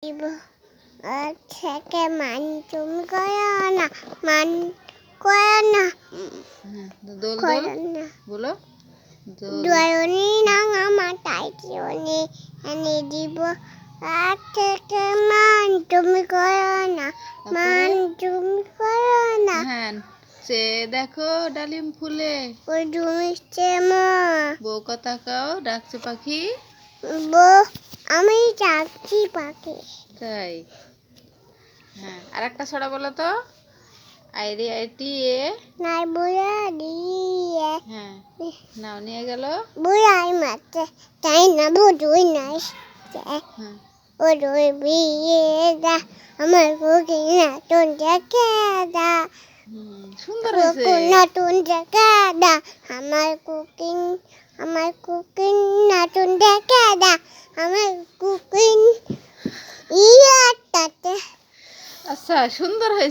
দিব থেকে মান তুমি করো না মান করো না দোল করো দোল না বলো দোল দোলনি না আমার তাইনি এনে দিব থেকে মান তুমি করো না মান তুমি করো না হ্যাঁ সে দেখো ডালিম ফুলে ওই তুমি মা বউ কথা কাও ডাকছে পাখি বউ আমি যাচ্ছি পাখি তাই হ্যাঁ আর একটা ছড়া বলো তো আইরে আইটি এ নাই বুড়া দিয়ে হ্যাঁ নাও নিয়ে গেল বুড়াই মারতে তাই না বুঝুই নাই হ্যাঁ ও রই বিয়ে দা আমার কুকিং নতুন দেখে দা সুন্দর হয়েছে নতুন দেখে দা আমার কুকিং নতুন দেখে দা আমার কুকিং ইয়াটাতে আচ্ছা সুন্দর হয়েছে।